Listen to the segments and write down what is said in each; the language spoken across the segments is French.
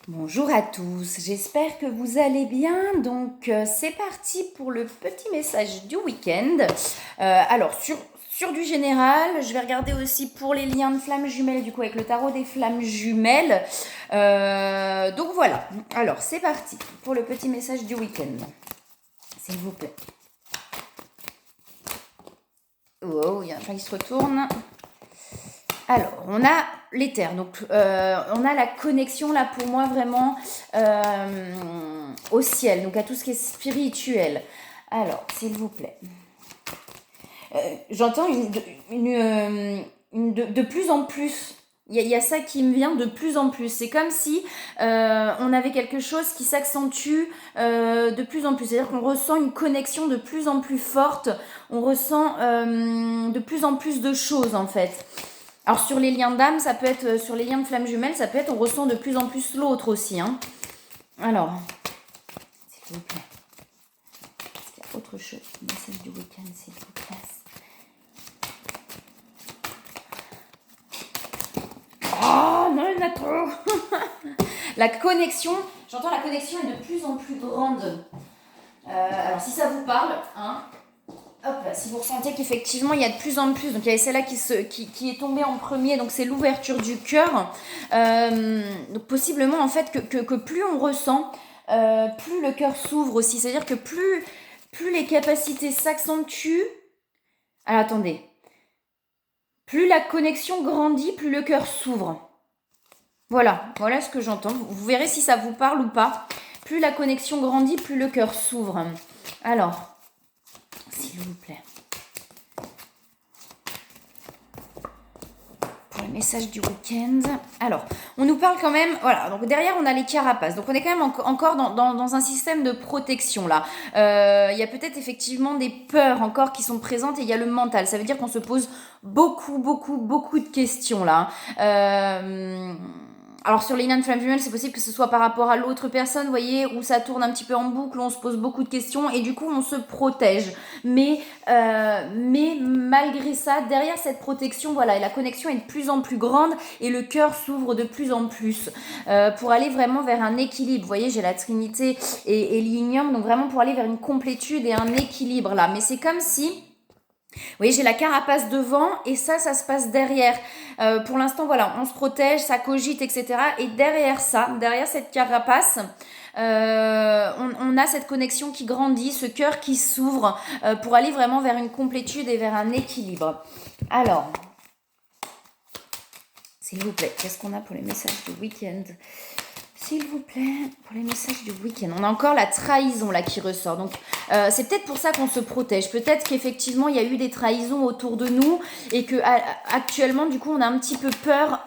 Bonjour à tous, j'espère que vous allez bien. Donc c'est parti pour le petit message du week-end. Alors sur du général, je vais regarder aussi pour les liens de flammes jumelles du coup avec le tarot des flammes jumelles. Donc voilà, alors c'est parti pour le petit message du week-end. S'il vous plaît. Oh, il y a un chat qui se retourne. Alors, on a l'éther, donc on a la connexion là pour moi vraiment au ciel, donc à tout ce qui est spirituel. Alors, s'il vous plaît. J'entends de plus en plus. Il y a ça qui me vient de plus en plus. C'est comme si on avait quelque chose qui s'accentue de plus en plus. C'est-à-dire qu'on ressent une connexion de plus en plus forte. On ressent de plus en plus de choses en fait. Alors sur les liens d'âme, ça peut être, sur les liens de flammes jumelles, ça peut être, on ressent de plus en plus l'autre aussi. Hein. Alors, s'il vous plaît. Est-ce qu'il y a autre chose? Message du week-end, s'il vous plaît. Oh non, il y en a trop. La connexion, j'entends la connexion est de plus en plus grande. Alors si ça vous parle, hein, hop, si vous ressentez qu'effectivement il y a de plus en plus, donc il y a celle-là qui est tombée en premier, donc c'est l'ouverture du cœur. Donc possiblement en fait que plus on ressent, plus le cœur s'ouvre aussi. C'est-à-dire que plus les capacités s'accentuent. Alors attendez. Plus la connexion grandit, plus le cœur s'ouvre. Voilà ce que j'entends. Vous verrez si ça vous parle ou pas. Plus la connexion grandit, plus le cœur s'ouvre. Alors, s'il vous plaît. Pour le message du week-end. Alors, on nous parle quand même, voilà, donc derrière on a les carapaces. Donc on est quand même encore dans un système de protection là. Il y a peut-être effectivement des peurs encore qui sont présentes et il y a le mental. Ça veut dire qu'on se pose beaucoup de questions là. Alors sur les nains de flamme jumelle, c'est possible que ce soit par rapport à l'autre personne, vous voyez, où ça tourne un petit peu en boucle, on se pose beaucoup de questions et du coup on se protège. Mais malgré ça, derrière cette protection, voilà, et la connexion est de plus en plus grande et le cœur s'ouvre de plus en plus pour aller vraiment vers un équilibre. Vous voyez, j'ai la Trinité et l'Ignium, donc vraiment pour aller vers une complétude et un équilibre là. Mais c'est comme si... Vous voyez, j'ai la carapace devant et ça se passe derrière. Pour l'instant, voilà, on se protège, ça cogite, etc. Et derrière ça, derrière cette carapace, on a cette connexion qui grandit, ce cœur qui s'ouvre pour aller vraiment vers une complétude et vers un équilibre. Alors, s'il vous plaît, qu'est-ce qu'on a pour les messages du week-end ? S'il vous plaît, pour les messages du week-end, on a encore la trahison là qui ressort. Donc, c'est peut-être pour ça qu'on se protège. Peut-être qu'effectivement, il y a eu des trahisons autour de nous et que actuellement, du coup, on a un petit peu peur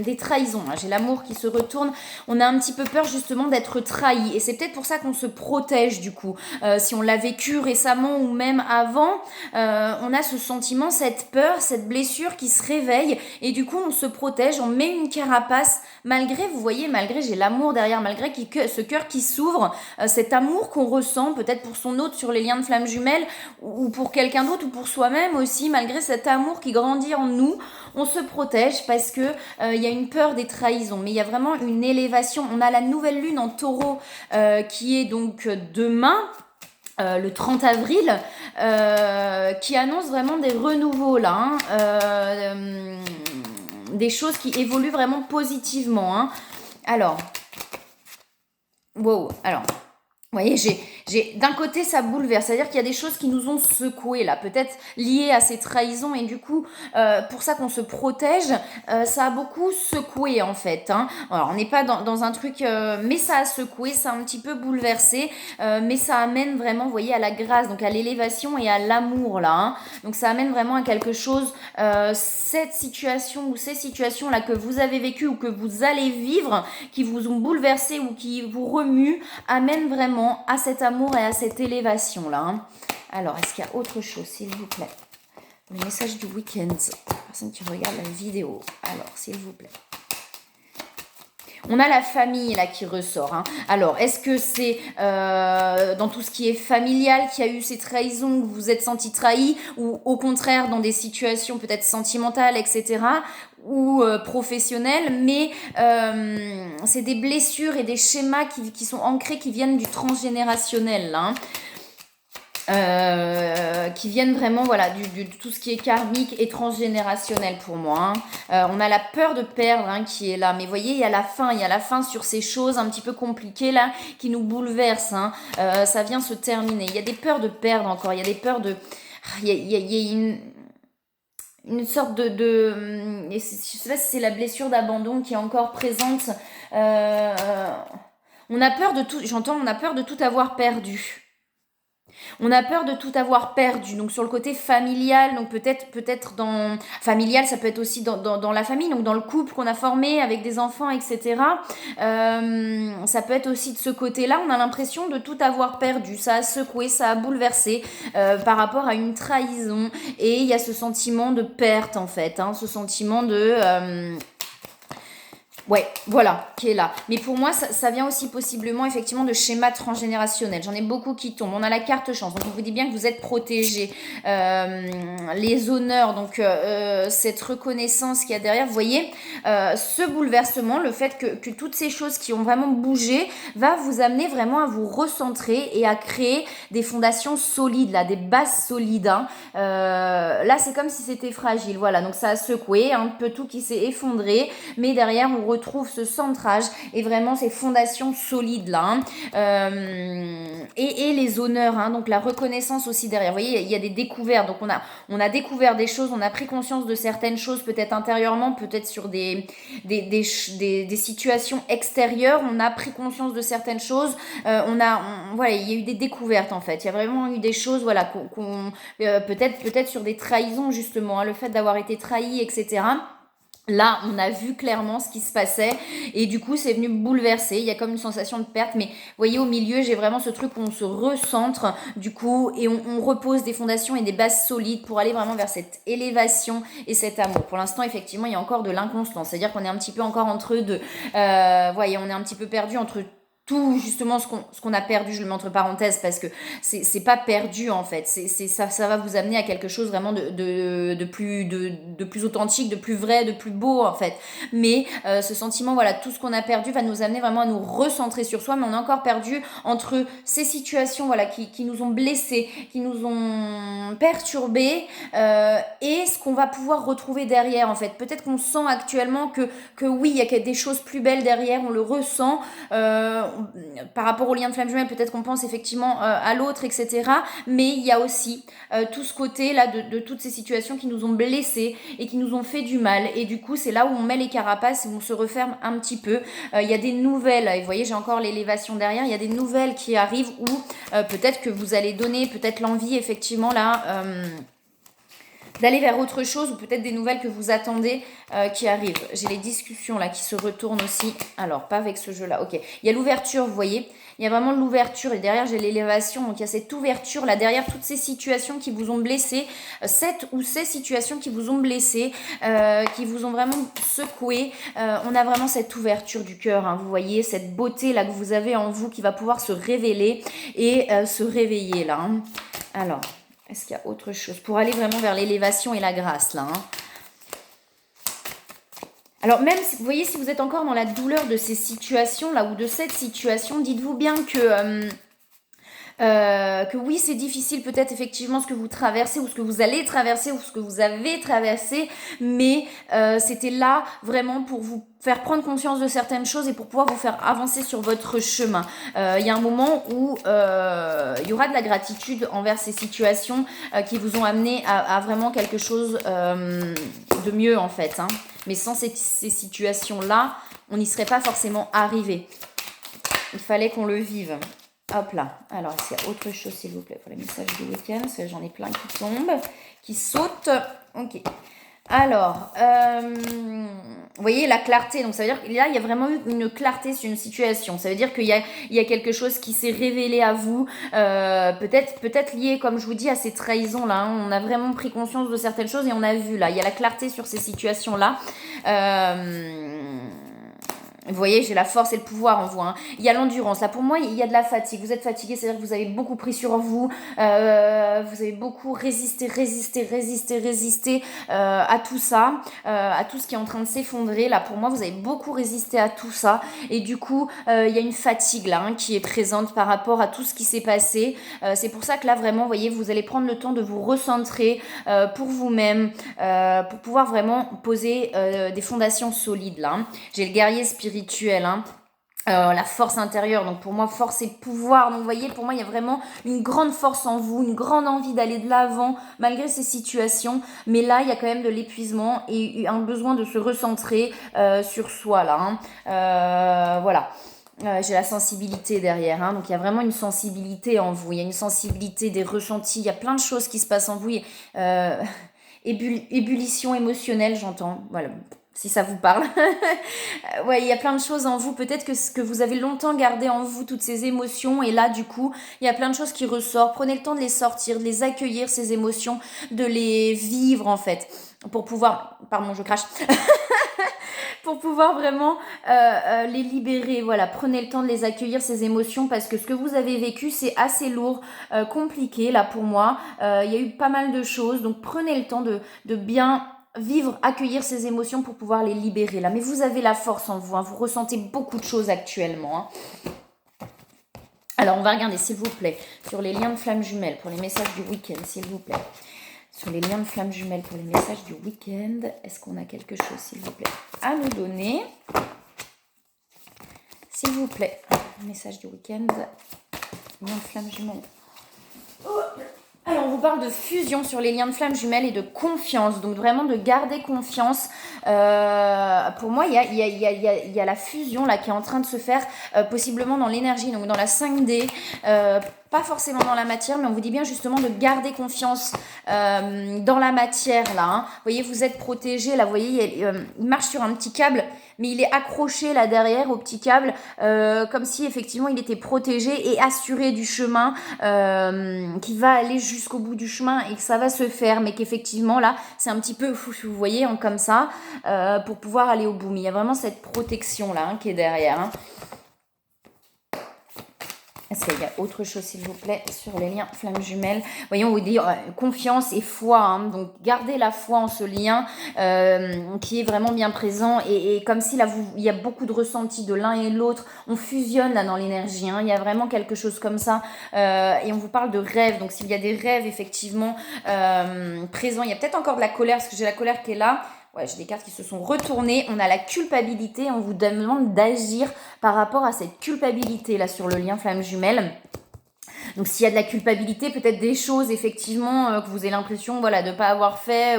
des trahisons. J'ai l'amour qui se retourne. On a un petit peu peur justement d'être trahi. Et c'est peut-être pour ça qu'on se protège du coup. Si on l'a vécu récemment ou même avant, on a ce sentiment, cette peur, cette blessure qui se réveille. Et du coup, on se protège, on met une carapace malgré, vous voyez, malgré j'ai l'amour derrière, malgré ce cœur qui s'ouvre, cet amour qu'on ressent peut-être pour son autre sur les liens de flammes jumelles ou pour quelqu'un d'autre ou pour soi-même aussi, malgré cet amour qui grandit en nous, on se protège parce que il y a une peur des trahisons, mais il y a vraiment une élévation. On a la nouvelle lune en taureau qui est donc demain. Le 30 avril, qui annonce vraiment des renouveaux là, des choses qui évoluent vraiment positivement. Hein. Alors, wow, alors, vous voyez, d'un côté, ça bouleverse, c'est-à-dire qu'il y a des choses qui nous ont secoués là, peut-être liées à ces trahisons, et du coup, pour ça qu'on se protège, ça a beaucoup secoué en fait. Hein. Alors, on n'est pas dans un truc, mais ça a secoué, ça a un petit peu bouleversé, mais ça amène vraiment, vous voyez, à la grâce, donc à l'élévation et à l'amour là. Hein. Donc, ça amène vraiment à quelque chose, cette situation ou ces situations là que vous avez vécues ou que vous allez vivre, qui vous ont bouleversé ou qui vous remuent, amènent vraiment à cet amour et à cette élévation là. Hein. Alors, est-ce qu'il y a autre chose, s'il vous plaît? Le message du week-end, personne qui regarde la vidéo. Alors, s'il vous plaît. On a la famille là qui ressort. Hein. Alors, est-ce que c'est dans tout ce qui est familial qu'il y a eu ces trahisons, où vous vous êtes senti trahi, ou au contraire dans des situations peut-être sentimentales, etc. ou professionnel, mais c'est des blessures et des schémas qui sont ancrés, qui viennent du transgénérationnel, là, hein. Qui viennent vraiment voilà de tout ce qui est karmique et transgénérationnel pour moi, hein. On a la peur de perdre, hein, qui est là, mais vous voyez, il y a la fin sur ces choses un petit peu compliquées là qui nous bouleversent, hein. Ça vient se terminer. Il y a des peurs de perdre encore, il y a des peurs de... Il y a une sorte je sais pas si c'est la blessure d'abandon qui est encore présente. On a peur de tout, j'entends, on a peur de tout avoir perdu. On a peur de tout avoir perdu. Donc sur le côté familial, donc peut-être dans familial, ça peut être aussi dans la famille, donc dans le couple qu'on a formé avec des enfants, etc. Ça peut être aussi de ce côté-là. On a l'impression de tout avoir perdu. Ça a secoué, ça a bouleversé par rapport à une trahison. Et il y a ce sentiment de perte en fait, hein, ce sentiment de ouais, voilà, qui est là. Mais pour moi, ça vient aussi possiblement effectivement de schémas transgénérationnels. J'en ai beaucoup qui tombent. On a la carte chance, donc on vous dit bien que vous êtes protégés. Les honneurs, donc cette reconnaissance qu'il y a derrière. Vous voyez, ce bouleversement, le fait que toutes ces choses qui ont vraiment bougé, va vous amener vraiment à vous recentrer et à créer des fondations solides, là, des bases solides, hein. Là, c'est comme si c'était fragile. Voilà, donc ça a secoué, un peu tout qui s'est effondré, mais derrière, on retrouve ce centrage et vraiment ces fondations solides là, hein. Et les honneurs, hein, donc la reconnaissance aussi derrière. Vous voyez, il y a des découvertes, donc on a découvert des choses, on a pris conscience de certaines choses, peut-être intérieurement, peut-être sur des situations extérieures, on a pris conscience de certaines choses, voilà, il y a eu des découvertes en fait, il y a vraiment eu des choses, voilà, peut-être sur des trahisons justement, hein, le fait d'avoir été trahi, etc. Là, on a vu clairement ce qui se passait et du coup, c'est venu bouleverser. Il y a comme une sensation de perte, mais vous voyez, au milieu, j'ai vraiment ce truc où on se recentre du coup et on repose des fondations et des bases solides pour aller vraiment vers cette élévation et cet amour. Pour l'instant, effectivement, il y a encore de l'inconstance, c'est-à-dire qu'on est un petit peu encore entre deux. Voyez, on est un petit peu perdu entre tout justement ce qu'on a perdu, je le mets entre parenthèses parce que c'est pas perdu en fait, ça va vous amener à quelque chose vraiment de plus authentique, de plus vrai, de plus beau en fait, mais ce sentiment, voilà, tout ce qu'on a perdu va nous amener vraiment à nous recentrer sur soi, mais on est encore perdu entre ces situations, voilà, qui nous ont blessés, qui nous ont perturbés, et ce qu'on va pouvoir retrouver derrière en fait. Peut-être qu'on sent actuellement que oui, il y a des choses plus belles derrière, on le ressent, par rapport au lien de flamme jumelle, peut-être qu'on pense effectivement à l'autre, etc. Mais il y a aussi tout ce côté-là de toutes ces situations qui nous ont blessés et qui nous ont fait du mal. Et du coup, c'est là où on met les carapaces et on se referme un petit peu. Il y a des nouvelles, et vous voyez, j'ai encore l'élévation derrière, il y a des nouvelles qui arrivent où peut-être que vous allez donner peut-être l'envie, effectivement, là... d'aller vers autre chose ou peut-être des nouvelles que vous attendez qui arrivent. J'ai les discussions là qui se retournent aussi. Alors, pas avec ce jeu-là. Ok. Il y a l'ouverture, vous voyez. Il y a vraiment l'ouverture et derrière, j'ai l'élévation. Donc, il y a cette ouverture là derrière toutes ces situations qui vous ont blessé. Cette ou ces situations qui vous ont blessé, qui vous ont vraiment secoué. On a vraiment cette ouverture du cœur. Hein, vous voyez, cette beauté là que vous avez en vous qui va pouvoir se révéler et se réveiller là. Hein. Alors... est-ce qu'il y a autre chose pour aller vraiment vers l'élévation et la grâce, là, hein? Alors même, vous voyez, si vous êtes encore dans la douleur de ces situations-là ou de cette situation, dites-vous bien que oui, c'est difficile peut-être effectivement ce que vous traversez ou ce que vous allez traverser ou ce que vous avez traversé, mais c'était là vraiment pour vous faire prendre conscience de certaines choses et pour pouvoir vous faire avancer sur votre chemin. Il y a un moment où il y aura de la gratitude envers ces situations qui vous ont amené à vraiment quelque chose de mieux en fait, hein. Mais sans ces situations-là, on n'y serait pas forcément arrivé. Il fallait qu'on le vive. Hop là. Alors, est-ce qu'il y a autre chose, s'il vous plaît, pour les messages du week-end? Parce que j'en ai plein qui tombent, qui sautent. Ok. Alors, vous voyez la clarté. Donc, ça veut dire que là, il y a vraiment eu une clarté sur une situation. Ça veut dire qu'il y a quelque chose qui s'est révélé à vous. Peut-être lié, comme je vous dis, à ces trahisons-là. Hein. On a vraiment pris conscience de certaines choses et on a vu là. Il y a la clarté sur ces situations-là. Vous voyez, j'ai la force et le pouvoir en vous. Hein. Il y a l'endurance. Là, pour moi, il y a de la fatigue. Vous êtes fatigué, c'est-à-dire que vous avez beaucoup pris sur vous. Vous avez beaucoup résisté à tout ça, à tout ce qui est en train de s'effondrer. Là, pour moi, vous avez beaucoup résisté à tout ça. Et du coup, il y a une fatigue là hein, qui est présente par rapport à tout ce qui s'est passé. C'est pour ça que là, vraiment, vous voyez, vous allez prendre le temps de vous recentrer pour vous-même, pour pouvoir vraiment poser des fondations solides là. Hein. J'ai le guerrier spirituel. Hein. La force intérieure, donc pour moi force et pouvoir, donc vous voyez pour moi il y a vraiment une grande force en vous, une grande envie d'aller de l'avant malgré ces situations, mais là il y a quand même de l'épuisement et un besoin de se recentrer sur soi là, hein. Voilà. J'ai la sensibilité derrière, hein, donc il y a vraiment une sensibilité en vous, il y a une sensibilité des ressentis, il y a plein de choses qui se passent en vous, ébullition émotionnelle j'entends, voilà, si ça vous parle. Ouais, il y a plein de choses en vous, peut-être que vous avez longtemps gardé en vous toutes ces émotions et là du coup, il y a plein de choses qui ressortent. Prenez le temps de les sortir, de les accueillir ces émotions, de les vivre en fait, pour pouvoir, pardon, je crache. Pour pouvoir vraiment les libérer. Voilà, prenez le temps de les accueillir, ces émotions, parce que ce que vous avez vécu, c'est assez lourd, compliqué, là, pour moi. Il y a eu pas mal de choses, donc prenez le temps de bien vivre, accueillir ces émotions pour pouvoir les libérer, là. Mais vous avez la force en vous, hein, vous ressentez beaucoup de choses actuellement, hein. Alors, on va regarder, s'il vous plaît, sur les liens de flammes jumelles, pour les messages du week-end, s'il vous plaît. Sur les liens de flammes jumelles pour les messages du week-end, est-ce qu'on a quelque chose, s'il vous plaît, à nous donner? S'il vous plaît, message du week-end, liens de flammes jumelles. Alors, on vous parle de fusion sur les liens de flammes jumelles et de confiance. Donc, vraiment de garder confiance. Pour moi, il y a la fusion là qui est en train de se faire, possiblement dans l'énergie, donc dans la 5D. Pas forcément dans la matière, mais on vous dit bien justement de garder confiance dans la matière là. Hein. Vous voyez, vous êtes protégé là. Vous voyez, il marche sur un petit câble, mais il est accroché là derrière au petit câble, comme si effectivement il était protégé et assuré du chemin qui va aller jusqu'au bout du chemin et que ça va se faire, mais qu'effectivement là c'est un petit peu, vous voyez, comme ça, pour pouvoir aller au bout. Mais il y a vraiment cette protection là hein, qui est derrière. Hein. Est-ce qu'il y a autre chose, s'il vous plaît, sur les liens flammes jumelles? Voyons, on vous dit confiance et foi. Hein, donc, gardez la foi en ce lien qui est vraiment bien présent. Et comme si là, il y a beaucoup de ressentis de l'un et l'autre. On fusionne là dans l'énergie. Hein, il y a vraiment quelque chose comme ça. Et on vous parle de rêves. Donc, s'il y a des rêves, effectivement, présents, il y a peut-être encore de la colère, parce que j'ai la colère qui est là. Ouais, j'ai des cartes qui se sont retournées. On a la culpabilité. On vous demande d'agir par rapport à cette culpabilité là sur le lien flamme jumelle. Donc s'il y a de la culpabilité, peut-être des choses effectivement que vous avez l'impression voilà, de ne pas avoir fait,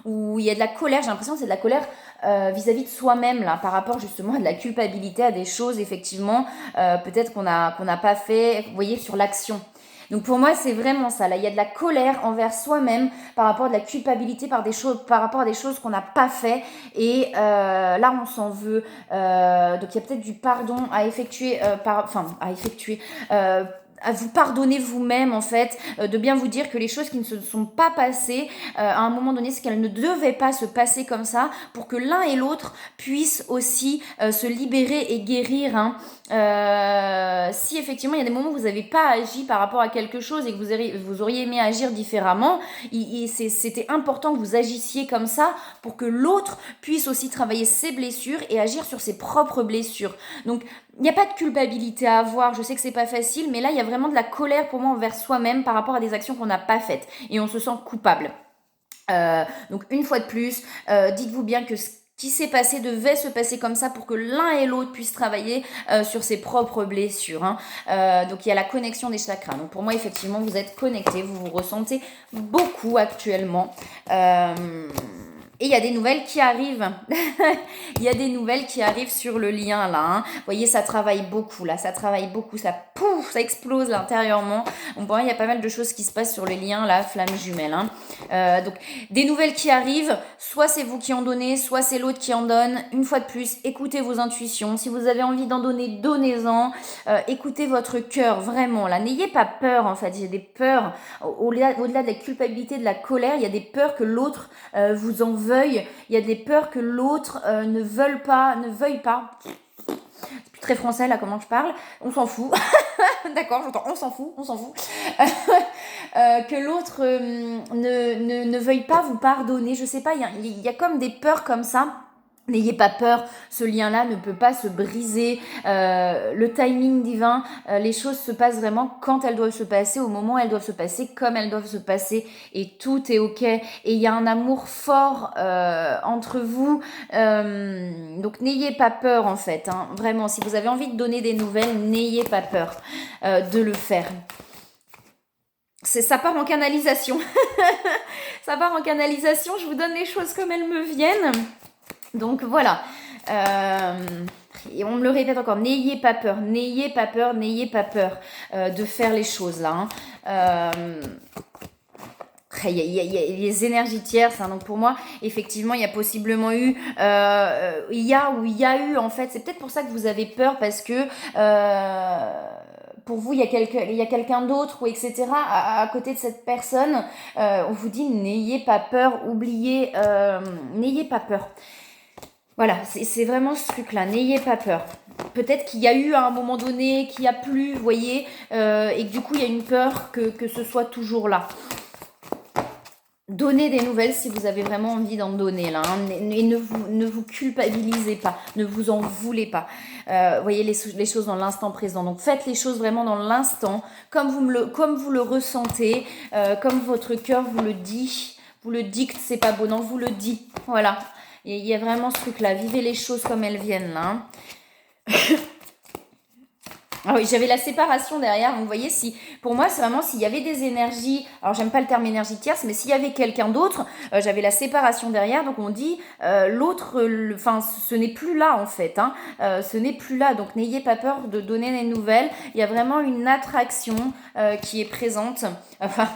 ou il y a de la colère. J'ai l'impression que c'est de la colère vis-à-vis de soi-même là, par rapport justement à de la culpabilité, à des choses effectivement peut-être qu'on n'a pas fait, vous voyez, sur l'action. Donc pour moi c'est vraiment ça, là il y a de la colère envers soi-même par rapport à de la culpabilité par rapport à des choses qu'on n'a pas fait et là on s'en veut, donc il y a peut-être du pardon à effectuer, à vous pardonner vous-même en fait, de bien vous dire que les choses qui ne se sont pas passées à un moment donné, c'est qu'elles ne devaient pas se passer comme ça pour que l'un et l'autre puissent aussi se libérer et guérir. Hein. Si effectivement il y a des moments où vous n'avez pas agi par rapport à quelque chose et que vous auriez aimé agir différemment, c'était important que vous agissiez comme ça pour que l'autre puisse aussi travailler ses blessures et agir sur ses propres blessures. Donc il n'y a pas de culpabilité à avoir, je sais que c'est pas facile, mais là il y a vraiment de la colère pour moi envers soi-même par rapport à des actions qu'on n'a pas faites et on se sent coupable. Donc une fois de plus, dites-vous bien que ce qui s'est passé devait se passer comme ça pour que l'un et l'autre puissent travailler sur ses propres blessures. Hein. Donc il y a la connexion des chakras. Donc pour moi effectivement vous êtes connectés, vous vous ressentez beaucoup actuellement. Et il y a des nouvelles qui arrivent. Il y a des nouvelles qui arrivent sur le lien là. Hein. Vous voyez, ça travaille beaucoup là. Ça travaille beaucoup. Ça pouf, ça explose là, intérieurement. On voit, il y a pas mal de choses qui se passent sur les liens là, flamme jumelle. Hein. Donc, des nouvelles qui arrivent. Soit c'est vous qui en donnez, soit c'est l'autre qui en donne. Une fois de plus, écoutez vos intuitions. Si vous avez envie d'en donner, donnez-en. Écoutez votre cœur, vraiment là. N'ayez pas peur en fait. J'ai des peurs. Au-delà de la culpabilité, de la colère, il y a des peurs que l'autre vous en veuille, il y a des peurs que l'autre ne veuille pas, très français là, comment je parle, on s'en fout. D'accord, j'entends, on s'en fout, on s'en fout. Que l'autre ne veuille pas vous pardonner. Je sais pas, il y a comme des peurs comme ça. N'ayez pas peur, ce lien-là ne peut pas se briser. Le timing divin, les choses se passent vraiment quand elles doivent se passer, au moment où elles doivent se passer, comme elles doivent se passer, et tout est ok. Et il y a un amour fort entre vous, donc n'ayez pas peur en fait. Hein. Vraiment, si vous avez envie de donner des nouvelles, n'ayez pas peur de le faire. Ça part en canalisation. Ça part en canalisation, je vous donne les choses comme elles me viennent. Donc voilà, et on me le répète encore, n'ayez pas peur, n'ayez pas peur, n'ayez pas peur de faire les choses là. Hein. Il y a les énergies tierces, hein, donc pour moi, effectivement, il y a possiblement eu, il y a eu en fait, c'est peut-être pour ça que vous avez peur parce que pour vous, il y a quelqu'un d'autre ou etc. À côté de cette personne, on vous dit n'ayez pas peur, oubliez, n'ayez pas peur. Voilà, c'est vraiment ce truc-là, n'ayez pas peur. Peut-être qu'il y a eu à un moment donné, qu'il n'y a plus, vous voyez, et que du coup, il y a une peur que ce soit toujours là. Donnez des nouvelles si vous avez vraiment envie d'en donner, là. Hein, et ne vous culpabilisez pas, ne vous en voulez pas. Voyez les choses dans l'instant présent. Donc, faites les choses vraiment dans l'instant, comme vous le ressentez, comme votre cœur vous le dit, vous le dicte, c'est pas beau, non, vous le dit. Voilà. Il y a vraiment ce truc-là. Vivez les choses comme elles viennent, là. Hein. Ah oui, j'avais la séparation derrière. Donc, vous voyez, pour moi, c'est vraiment s'il y avait des énergies. Alors, j'aime pas le terme énergie tierce, mais s'il y avait quelqu'un d'autre, j'avais la séparation derrière. Donc, on dit l'autre, ce n'est plus là, en fait. Hein. Ce n'est plus là. Donc, n'ayez pas peur de donner des nouvelles. Il y a vraiment une attraction qui est présente. Enfin.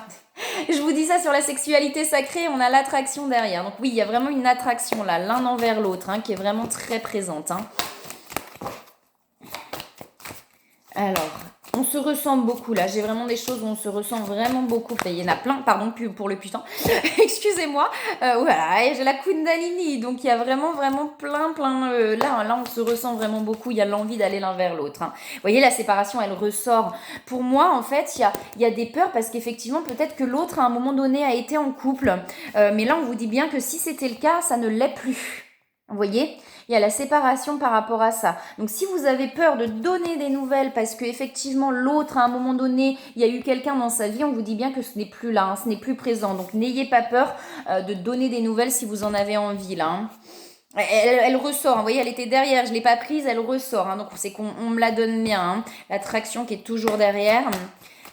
Je vous dis ça sur la sexualité sacrée, on a l'attraction derrière. Donc oui, il y a vraiment une attraction là, l'un envers l'autre, hein, qui est vraiment très présente. Hein. Alors, on se ressemble beaucoup là. J'ai vraiment des choses où on se ressemble vraiment beaucoup. Il y en a plein, pardon pour le putain. Excusez-moi. Voilà, et j'ai la Kundalini. Donc il y a vraiment plein. Là, on se ressent vraiment beaucoup. Il y a l'envie d'aller l'un vers l'autre. Hein. Vous voyez, la séparation, elle ressort. Pour moi, en fait, il y a des peurs parce qu'effectivement, peut-être que l'autre, à un moment donné, a été en couple. Mais là, on vous dit bien que si c'était le cas, ça ne l'est plus. Vous voyez, il y a la séparation par rapport à ça. Donc si vous avez peur de donner des nouvelles parce que effectivement l'autre à un moment donné, il y a eu quelqu'un dans sa vie, on vous dit bien que ce n'est plus là, hein, ce n'est plus présent. Donc n'ayez pas peur de donner des nouvelles si vous en avez envie là. Hein. Elle ressort, hein, vous voyez, elle était derrière, je ne l'ai pas prise, elle ressort. Hein, donc c'est qu'on me la donne bien. Hein, l'attraction qui est toujours derrière.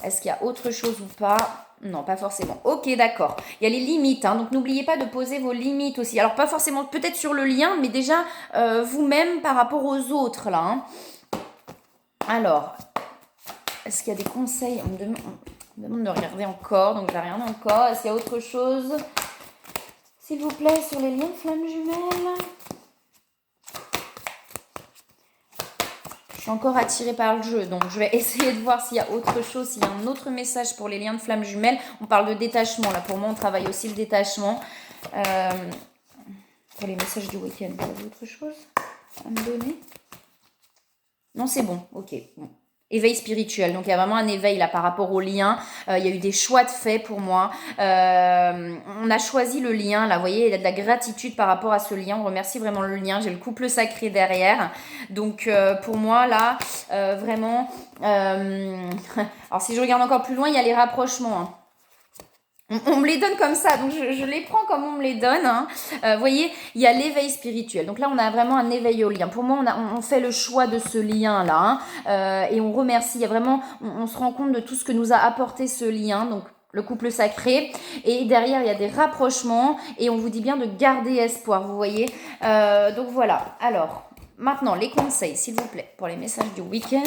Est-ce qu'il y a autre chose ou pas ? Non, pas forcément. Ok, d'accord. Il y a les limites, hein, donc n'oubliez pas de poser vos limites aussi. Alors pas forcément peut-être sur le lien, mais déjà vous-même par rapport aux autres là. Hein. Alors, est-ce qu'il y a des conseils ? On me demande de regarder encore, donc j'ai rien encore. Est-ce qu'il y a autre chose ? S'il vous plaît, sur les liens de flammes jumelles. Je suis encore attirée par le jeu, donc je vais essayer de voir s'il y a autre chose, s'il y a un autre message pour les liens de flammes jumelles. On parle de détachement, là pour moi on travaille aussi le détachement. Pour les messages du week-end, vous avez autre chose à me donner ? Non, c'est bon, ok. Bon. Éveil spirituel, donc il y a vraiment un éveil là par rapport au lien, il y a eu des choix de fait pour moi, on a choisi le lien là, vous voyez, il y a de la gratitude par rapport à ce lien, on remercie vraiment le lien, j'ai le couple sacré derrière, donc pour moi là, vraiment, alors si je regarde encore plus loin, il y a les rapprochements, hein. On me les donne comme ça, donc je les prends comme on me les donne. Hein. Vous voyez, il y a l'éveil spirituel. Donc là, on a vraiment un éveil au lien. Pour moi, on fait le choix de ce lien-là. Hein, et on remercie. Il y a vraiment, on se rend compte de tout ce que nous a apporté ce lien. Donc, le couple sacré. Et derrière, il y a des rapprochements. Et on vous dit bien de garder espoir, vous voyez. Donc voilà. Alors, maintenant, les conseils, s'il vous plaît, pour les messages du week-end.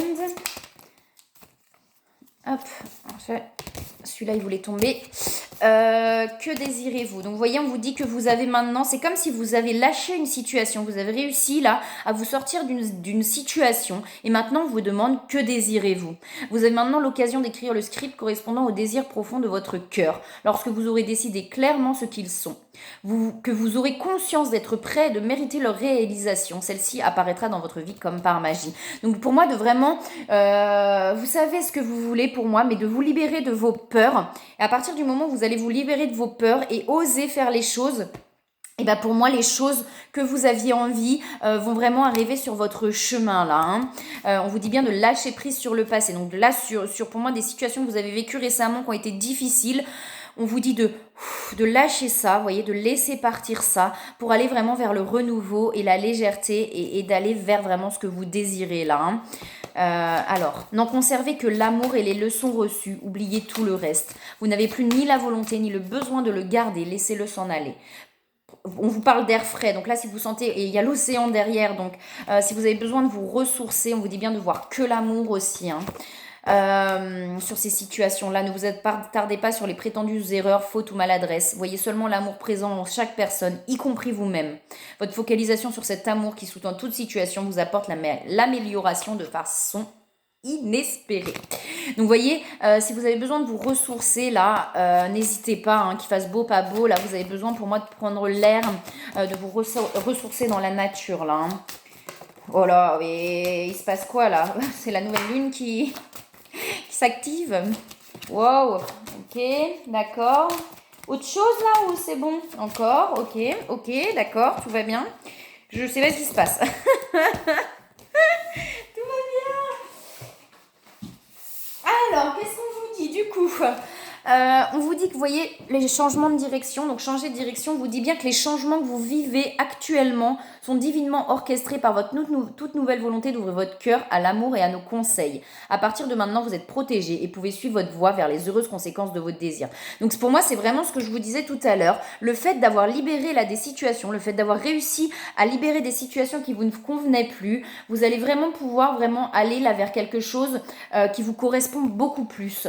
Hop, celui-là il voulait tomber. Que désirez-vous ? Donc vous voyez, on vous dit que vous avez maintenant, c'est comme si vous avez lâché une situation, vous avez réussi là à vous sortir d'une situation et maintenant on vous demande que désirez-vous ? Vous avez maintenant l'occasion d'écrire le script correspondant au désir profond de votre cœur lorsque vous aurez décidé clairement ce qu'ils sont. que vous aurez conscience d'être prêt et de mériter leur réalisation. Celle-ci apparaîtra dans votre vie comme par magie. Donc pour moi, de vraiment, vous savez ce que vous voulez pour moi, mais de vous libérer de vos peurs. Et à partir du moment où vous allez vous libérer de vos peurs et oser faire les choses, et bien pour moi, les choses que vous aviez envie vont vraiment arriver sur votre chemin là. On vous dit bien de lâcher prise sur le passé. Donc là, sur pour moi des situations que vous avez vécues récemment qui ont été difficiles, on vous dit de lâcher ça, vous voyez, de laisser partir ça pour aller vraiment vers le renouveau et la légèreté et d'aller vers vraiment ce que vous désirez là. Alors, n'en conservez que l'amour et les leçons reçues, oubliez tout le reste. Vous n'avez plus ni la volonté ni le besoin de le garder, laissez-le s'en aller. On vous parle d'air frais, donc là si vous sentez, et il y a l'océan derrière, donc si vous avez besoin de vous ressourcer, on vous dit bien de voir que l'amour aussi, sur ces situations-là. Ne vous attardez pas sur les prétendues erreurs, fautes ou maladresses. Voyez seulement l'amour présent en chaque personne, y compris vous-même. Votre focalisation sur cet amour qui sous-tend toute situation vous apporte l'amélioration de façon inespérée. Donc vous voyez, si vous avez besoin de vous ressourcer là, n'hésitez pas, qu'il fasse beau, pas beau, là vous avez besoin pour moi de prendre l'air, de vous ressourcer dans la nature là. Oh là, mais il se passe quoi là? C'est la nouvelle lune qui s'active. Wow, ok, d'accord. Autre chose là ou c'est bon? Encore, ok, d'accord, tout va bien. Je sais pas ce qui se passe. Alors, qu'est-ce qu'on vous dit du coup? On vous dit que vous voyez les changements de direction, donc changer de direction, on vous dit bien que les changements que vous vivez actuellement sont divinement orchestrés par votre toute nouvelle volonté d'ouvrir votre cœur à l'amour et à nos conseils. À partir de maintenant, vous êtes protégés et pouvez suivre votre voie vers les heureuses conséquences de votre désir. Donc pour moi, c'est vraiment ce que je vous disais tout à l'heure, le fait d'avoir libéré là des situations, le fait d'avoir réussi à libérer des situations qui vous ne convenaient plus, vous allez vraiment pouvoir vraiment aller là vers quelque chose qui vous correspond beaucoup plus.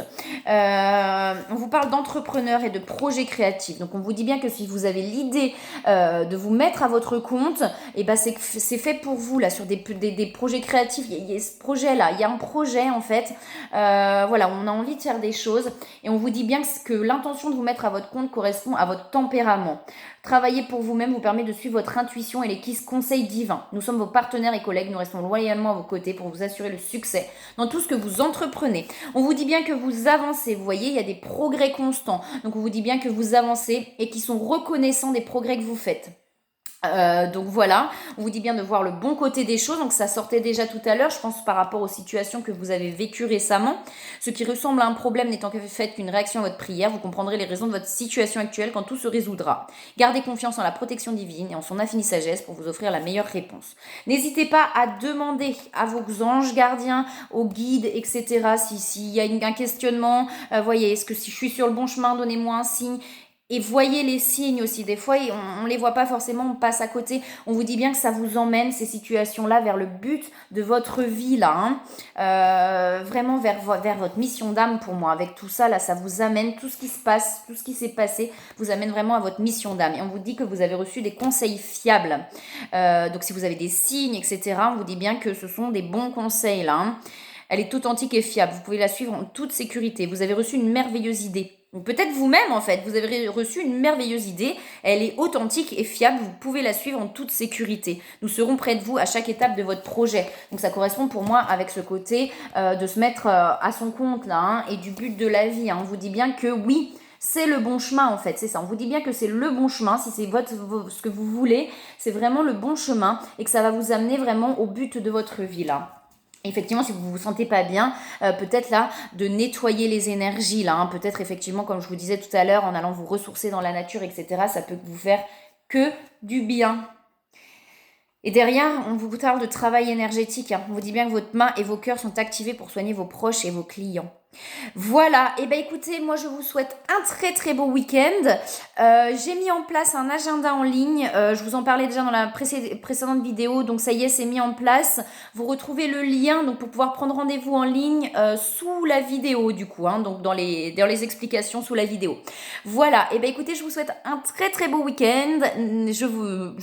On vous parle d'entrepreneurs et de projets créatifs. Donc on vous dit bien que si vous avez l'idée de vous mettre à votre compte, et ben c'est fait pour vous là sur des projets créatifs. Il y a ce projet là, il y a un projet en fait. Voilà, on a envie de faire des choses et on vous dit bien que l'intention de vous mettre à votre compte correspond à votre tempérament. Travailler pour vous-même vous permet de suivre votre intuition et les conseils divins. Nous sommes vos partenaires et collègues, nous restons loyalement à vos côtés pour vous assurer le succès dans tout ce que vous entreprenez. On vous dit bien que vous avancez, vous voyez, il y a des progrès constants. Donc on vous dit bien que vous avancez et qui sont reconnaissants des progrès que vous faites. Donc voilà, on vous dit bien de voir le bon côté des choses. Donc ça sortait déjà tout à l'heure, je pense par rapport aux situations que vous avez vécues récemment. Ce qui ressemble à un problème n'étant que fait qu'une réaction à votre prière, vous comprendrez les raisons de votre situation actuelle quand tout se résoudra. Gardez confiance en la protection divine et en son infinie sagesse pour vous offrir la meilleure réponse. N'hésitez pas à demander à vos anges gardiens, aux guides, etc. S'il y a un questionnement, voyez, est-ce que si je suis sur le bon chemin, donnez-moi un signe. Et voyez les signes aussi. Des fois, on ne les voit pas forcément, on passe à côté. On vous dit bien que ça vous emmène, ces situations-là, vers le but de votre vie, là. Vraiment vers votre mission d'âme pour moi. Avec tout ça, là, ça vous amène, tout ce qui se passe, tout ce qui s'est passé, vous amène vraiment à votre mission d'âme. Et on vous dit que vous avez reçu des conseils fiables. Donc, si vous avez des signes, etc., on vous dit bien que ce sont des bons conseils, là. Elle est authentique et fiable. Vous pouvez la suivre en toute sécurité. Vous avez reçu une merveilleuse idée. Donc peut-être vous-même en fait, vous avez reçu une merveilleuse idée, elle est authentique et fiable, vous pouvez la suivre en toute sécurité. Nous serons près de vous à chaque étape de votre projet. Donc ça correspond pour moi avec ce côté de se mettre à son compte là, et du but de la vie. On vous dit bien que oui, c'est le bon chemin en fait, c'est ça. On vous dit bien que c'est le bon chemin, si c'est ce que vous voulez, c'est vraiment le bon chemin et que ça va vous amener vraiment au but de votre vie là. Effectivement, si vous vous sentez pas bien, peut-être là de nettoyer les énergies là, peut-être effectivement comme je vous disais tout à l'heure, en allant vous ressourcer dans la nature, etc. Ça peut vous faire que du bien. Et derrière, on vous parle de travail énergétique. On vous dit bien que votre main et vos cœurs sont activés pour soigner vos proches et vos clients. Voilà, et écoutez, moi je vous souhaite un très très beau week-end. J'ai mis en place un agenda en ligne, je vous en parlais déjà dans la précédente vidéo, donc ça y est, c'est mis en place. Vous retrouvez le lien donc pour pouvoir prendre rendez-vous en ligne sous la vidéo du coup, donc dans les explications sous la vidéo. Voilà, et écoutez, je vous souhaite un très très beau week-end. Je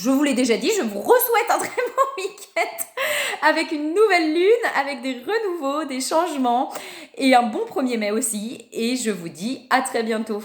vous l'ai déjà dit, je vous re-souhaite un très beau week-end avec une nouvelle lune, avec des renouveaux, des changements et un bon 1er mai aussi. Et je vous dis à très bientôt.